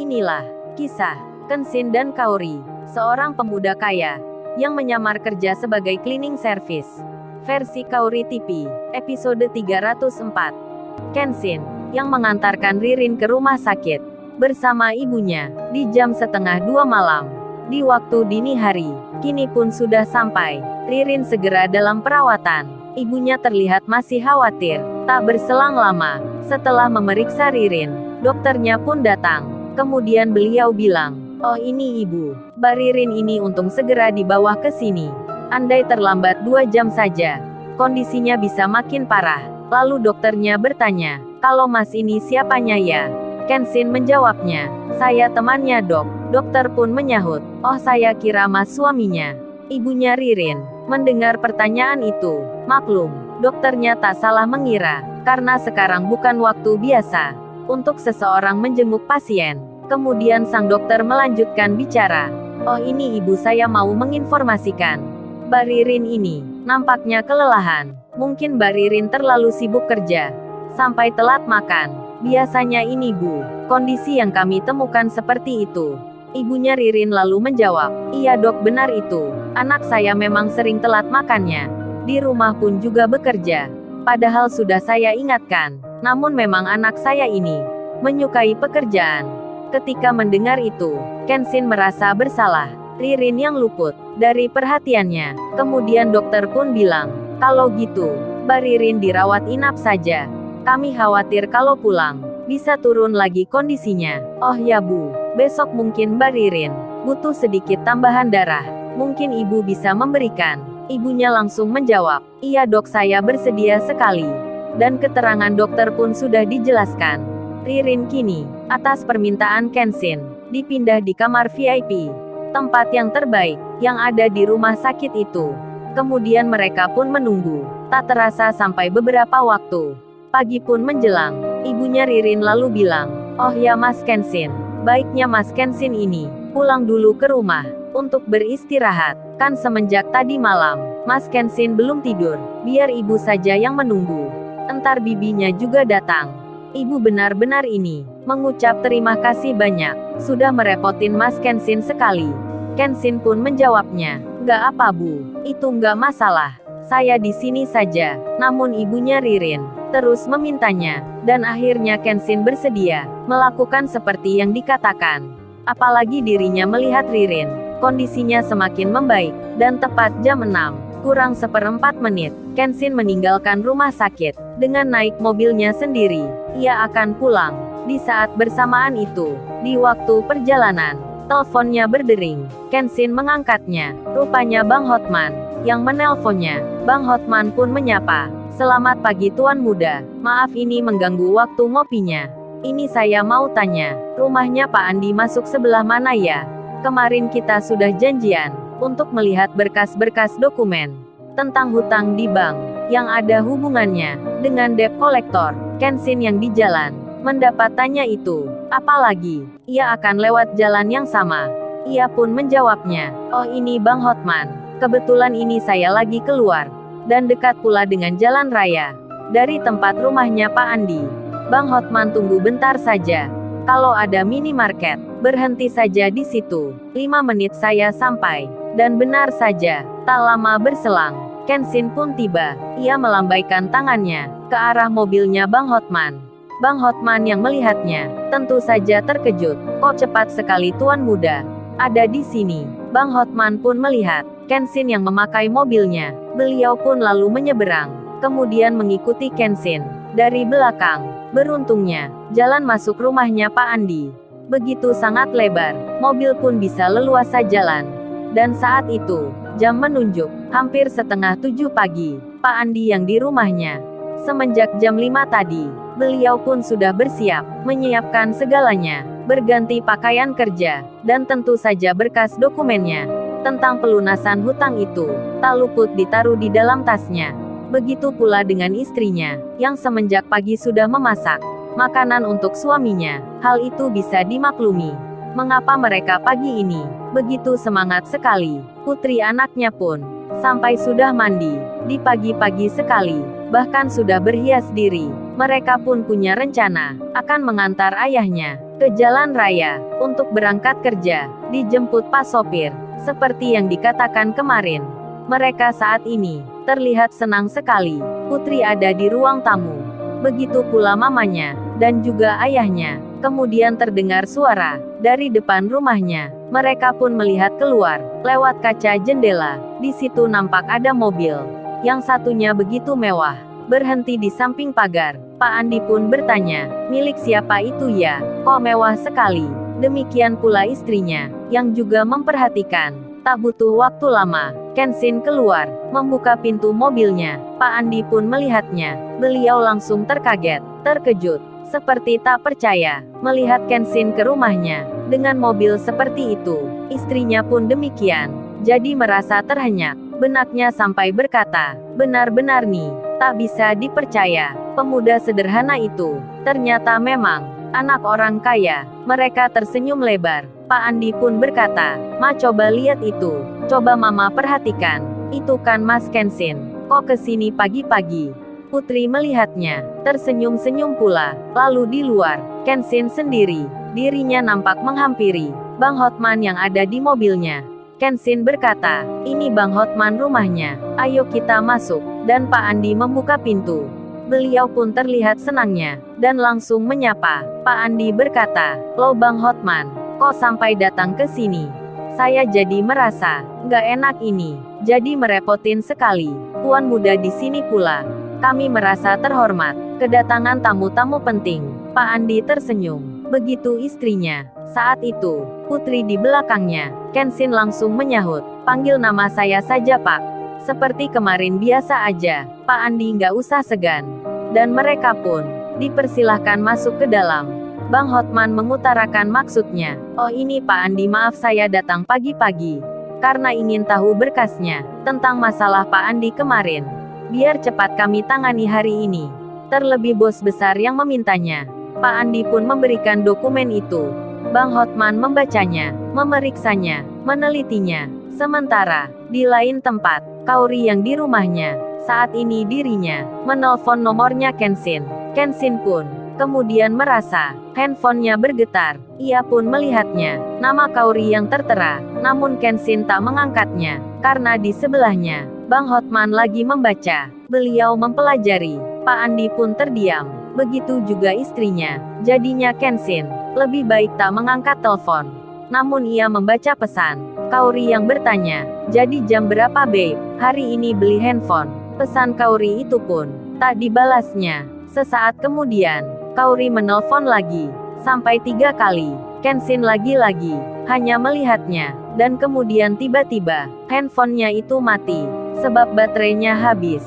Inilah kisah Kenshin dan Kaori, seorang pemuda kaya yang menyamar kerja sebagai cleaning service. Versi Kaori TV, episode 304. Kenshin yang mengantarkan Ririn ke rumah sakit bersama ibunya di jam 1:30 malam. Di waktu dini hari, kini pun sudah sampai. Ririn segera dalam perawatan. Ibunya terlihat masih khawatir. Tak berselang lama, setelah memeriksa Ririn, dokternya pun datang. Kemudian beliau bilang, "Oh ini ibu, Mbak Ririn ini untung segera dibawa ke sini. Andai terlambat 2 jam saja, kondisinya bisa makin parah." Lalu dokternya bertanya, "Kalau mas ini siapanya ya?" Kenshin menjawabnya, "Saya temannya dok." Dokter pun menyahut, "Oh saya kira mas suaminya." Ibunya Ririn mendengar pertanyaan itu. Maklum, dokternya tak salah mengira, karena sekarang bukan waktu biasa untuk seseorang menjenguk pasien. Kemudian sang dokter melanjutkan bicara, "Oh ini ibu saya mau menginformasikan. Mbak Ririn ini nampaknya kelelahan. Mungkin Mbak Ririn terlalu sibuk kerja sampai telat makan. Biasanya ini bu, kondisi yang kami temukan seperti itu." Ibunya Ririn lalu menjawab, "Iya dok benar itu. Anak saya memang sering telat makannya. Di rumah pun juga bekerja. Padahal sudah saya ingatkan. Namun memang anak saya ini menyukai pekerjaan." Ketika mendengar itu, Kenshin merasa bersalah. Ririn yang luput dari perhatiannya. Kemudian dokter pun bilang, "Kalau gitu, Mbak Ririn dirawat inap saja. Kami khawatir kalau pulang bisa turun lagi kondisinya." "Oh ya bu, besok mungkin Mbak Ririn butuh sedikit tambahan darah. Mungkin ibu bisa memberikan." Ibunya langsung menjawab, "Iya dok saya bersedia sekali." Dan keterangan dokter pun sudah dijelaskan. Ririn kini, atas permintaan Kenshin, dipindah di kamar VIP, tempat yang terbaik yang ada di rumah sakit itu. Kemudian mereka pun menunggu. Tak terasa sampai beberapa waktu. Pagi pun menjelang. Ibunya Ririn lalu bilang, "Oh ya Mas Kenshin, baiknya Mas Kenshin ini pulang dulu ke rumah untuk beristirahat. Kan semenjak tadi malam, Mas Kenshin belum tidur. Biar ibu saja yang menunggu. Entar bibinya juga datang." Ibu benar-benar ini mengucap terima kasih banyak. Sudah merepotin Mas Kenshin sekali. Kenshin pun menjawabnya, "Nggak apa bu, itu nggak masalah. Saya di sini saja." Namun ibunya Ririn terus memintanya, dan akhirnya Kenshin bersedia melakukan seperti yang dikatakan. Apalagi dirinya melihat Ririn, kondisinya semakin membaik, dan tepat jam 6, kurang 1/4 menit, Kenshin meninggalkan rumah sakit dengan naik mobilnya sendiri. Ia akan pulang. Di saat bersamaan itu, di waktu perjalanan, teleponnya berdering. Kenshin mengangkatnya. Rupanya Bang Hotman yang menelponnya. Bang Hotman pun menyapa, "Selamat pagi Tuan Muda. Maaf ini mengganggu waktu ngopinya. Ini saya mau tanya, rumahnya Pak Andi masuk sebelah mana ya? Kemarin kita sudah janjian untuk melihat berkas-berkas dokumen tentang hutang di bank yang ada hubungannya dengan debt collector." Kenshin yang di jalan mendapat tanya itu. Apalagi ia akan lewat jalan yang sama. Ia pun menjawabnya, "Oh ini Bang Hotman, kebetulan ini saya lagi keluar dan dekat pula dengan jalan raya dari tempat rumahnya Pak Andi." Bang Hotman tunggu bentar saja. Kalau ada minimarket, berhenti saja di situ. 5 menit saya sampai. Dan benar saja, tak lama berselang, Kenshin pun tiba. Ia melambaikan tangannya ke arah mobilnya Bang Hotman. Bang Hotman yang melihatnya, tentu saja terkejut. "Kok cepat sekali Tuan Muda ada di sini?" Bang Hotman pun melihat Kenshin yang memakai mobilnya. Beliau pun lalu menyeberang, kemudian mengikuti Kenshin dari belakang. Beruntungnya, jalan masuk rumahnya Pak Andi begitu sangat lebar, mobil pun bisa leluasa jalan. Dan saat itu, jam menunjuk hampir 6:30 pagi. Pak Andi yang di rumahnya. Semenjak jam 5 tadi, beliau pun sudah bersiap, menyiapkan segalanya, berganti pakaian kerja, dan tentu saja berkas dokumennya tentang pelunasan hutang itu tak luput ditaruh di dalam tasnya. Begitu pula dengan istrinya, yang semenjak pagi sudah memasak makanan untuk suaminya. Hal itu bisa dimaklumi. Mengapa mereka pagi ini begitu semangat sekali. Putri anaknya pun sampai sudah mandi di pagi-pagi sekali, bahkan sudah berhias diri. Mereka pun punya rencana akan mengantar ayahnya ke jalan raya, untuk berangkat kerja, dijemput Pak sopir, seperti yang dikatakan kemarin. Mereka saat ini, terlihat senang sekali. Putri ada di ruang tamu. Begitu pula mamanya, dan juga ayahnya. Kemudian terdengar suara, dari depan rumahnya. Mereka pun melihat keluar, lewat kaca jendela. Di situ nampak ada mobil. Yang satunya begitu mewah, berhenti di samping pagar. Pak Andi pun bertanya, milik siapa itu ya? Kok mewah sekali? Demikian pula istrinya, yang juga memperhatikan. Tak butuh waktu lama, Kenshin keluar, membuka pintu mobilnya. Pak Andi pun melihatnya. Beliau langsung terkaget, terkejut, seperti tak percaya, melihat Kenshin ke rumahnya, dengan mobil seperti itu. Istrinya pun demikian, jadi merasa terhenyak. Benaknya sampai berkata, benar-benar nih, tak bisa dipercaya, pemuda sederhana itu, ternyata memang anak orang kaya. Mereka tersenyum lebar. Pak Andi pun berkata, Ma coba lihat itu, coba Mama perhatikan, itu kan Mas Kenshin, kok kesini pagi-pagi? Putri melihatnya, tersenyum-senyum pula. Lalu di luar, Kenshin sendiri, dirinya nampak menghampiri Bang Hotman yang ada di mobilnya. Kenshin berkata, ini Bang Hotman rumahnya, ayo kita masuk. Dan Pak Andi membuka pintu. Beliau pun terlihat senangnya, dan langsung menyapa. Pak Andi berkata, lo Bang Hotman, kok sampai datang ke sini? Saya jadi merasa nggak enak ini, jadi merepotin sekali. Tuan muda di sini pula. Kami merasa terhormat, kedatangan tamu-tamu penting. Pak Andi tersenyum. Begitu istrinya. Saat itu, Putri di belakangnya. Kenshin langsung menyahut, panggil nama saya saja Pak. Seperti kemarin biasa aja. Pak Andi nggak usah segan. Dan mereka pun dipersilahkan masuk ke dalam. Bang Hotman mengutarakan maksudnya. Oh ini Pak Andi, maaf saya datang pagi-pagi. Karena ingin tahu berkasnya, tentang masalah Pak Andi kemarin. Biar cepat kami tangani hari ini. Terlebih bos besar yang memintanya. Pak Andi pun memberikan dokumen itu. Bang Hotman membacanya, memeriksanya, menelitinya. Sementara, di lain tempat, Kaori yang di rumahnya, saat ini dirinya menelpon nomornya Kenshin. Kenshin pun kemudian merasa handphonenya bergetar. Ia pun melihatnya, nama Kaori yang tertera, namun Kenshin tak mengangkatnya, karena di sebelahnya, Bang Hotman lagi membaca. Beliau mempelajari. Pak Andi pun terdiam. Begitu juga istrinya. Jadinya Kenshin lebih baik tak mengangkat telepon. Namun ia membaca pesan Kaori yang bertanya, jadi jam berapa babe? Hari ini beli handphone. Pesan Kaori itu pun tak dibalasnya. Sesaat kemudian, Kaori menelpon lagi, sampai 3 kali. Kenshin lagi-lagi hanya melihatnya, dan kemudian tiba-tiba handphonenya itu mati, sebab baterainya habis.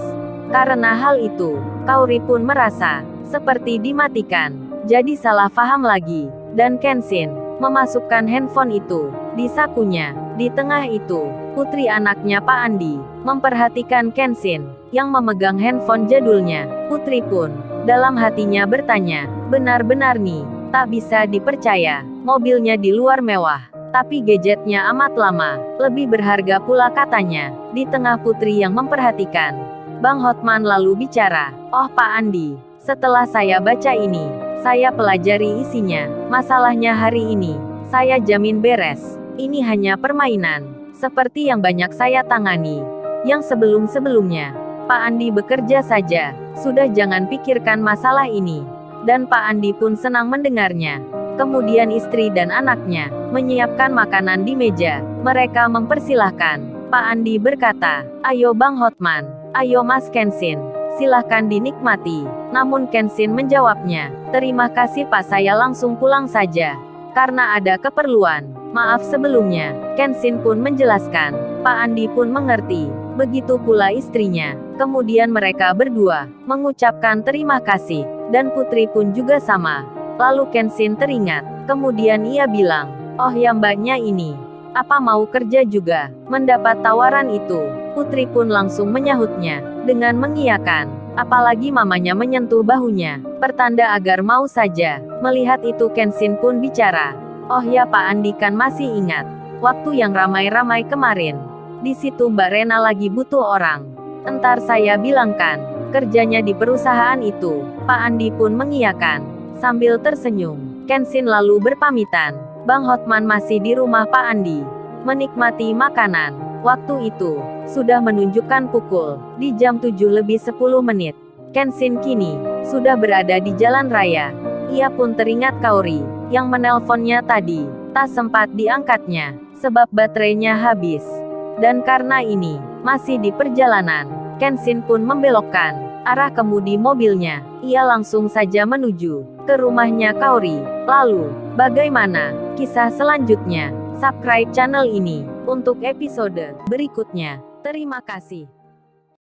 Karena hal itu, Kaori pun merasa seperti dimatikan. Jadi salah paham lagi, dan Kenshin memasukkan handphone itu di sakunya. Di tengah itu, putri anaknya Pak Andi memperhatikan Kenshin yang memegang handphone jadulnya. Putri pun dalam hatinya bertanya, benar-benar nih, tak bisa dipercaya. Mobilnya di luar mewah, tapi gadgetnya amat lama, lebih berharga pula katanya. Di tengah putri yang memperhatikan, Bang Hotman lalu bicara, oh Pak Andi, setelah saya baca ini, saya pelajari isinya. Masalahnya hari ini, saya jamin beres. Ini hanya permainan, seperti yang banyak saya tangani. Yang sebelum-sebelumnya, Pak Andi bekerja saja, sudah jangan pikirkan masalah ini. Dan Pak Andi pun senang mendengarnya. Kemudian istri dan anaknya menyiapkan makanan di meja. Mereka mempersilahkan. Pak Andi berkata, ayo Bang Hotman, ayo Mas Kenshin, silahkan dinikmati. Namun Kenshin menjawabnya, terima kasih Pak, saya langsung pulang saja. Karena ada keperluan. Maaf sebelumnya. Kenshin pun menjelaskan. Pak Andi pun mengerti. Begitu pula istrinya. Kemudian mereka berdua mengucapkan terima kasih. Dan putri pun juga sama. Lalu Kenshin teringat. Kemudian ia bilang, oh ya mbaknya ini, apa mau kerja juga? Mendapat tawaran itu, putri pun langsung menyahutnya dengan mengiyakan. Apalagi mamanya menyentuh bahunya, pertanda agar mau saja. Melihat itu Kenshin pun bicara, oh ya Pak Andi kan masih ingat waktu yang ramai-ramai kemarin. Di situ Mbak Rena lagi butuh orang. Entar saya bilangkan kerjanya di perusahaan itu. Pak Andi pun mengiyakan sambil tersenyum. Kenshin lalu berpamitan. Bang Hotman masih di rumah Pak Andi, menikmati makanan. Waktu itu sudah menunjukkan pukul di jam 7:10. Kenshin kini sudah berada di jalan raya. Ia pun teringat Kaori yang menelponnya tadi. Tak sempat diangkatnya sebab baterainya habis. Dan karena ini masih di perjalanan, Kenshin pun membelokkan arah kemudi mobilnya. Ia langsung saja menuju ke rumahnya Kaori. Lalu, bagaimana kisah selanjutnya? Subscribe channel ini untuk episode berikutnya. Terima kasih.